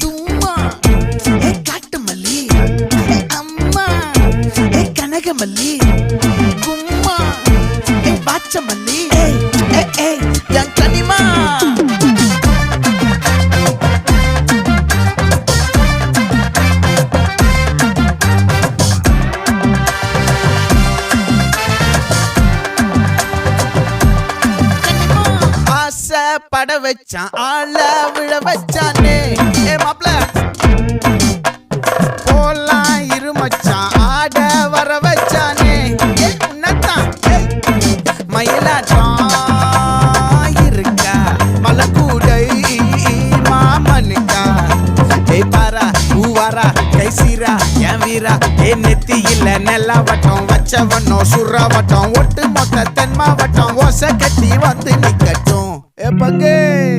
தும்மா ஏ காட்டு மல்லி ஏ அம்மா ஏ கனகமல்லி கும்மா ஏ பாச்ச மல்லி ஏ என் கனிமா பட வச்சான் ஆள விழ வச்சானே ஏ மாப்ள போலாம் இருமச்சான் ஆட வர வச்சானே ஏ உன்னத்தான் மயிலாட்டம் இருக்கா மலக்கூடை மாமனுக்கா ஏய் பாரா பூவாரா கைசீரா என் வீரா ஏ நெத்தி இல்ல நெல்லா வட்டம் வச்சவனோ சுறா வட்டம் ஒட்டு மொத்த தென் மாவட்டம் ஓசை கட்டி வந்து நிக்கட்டும். É pra quem?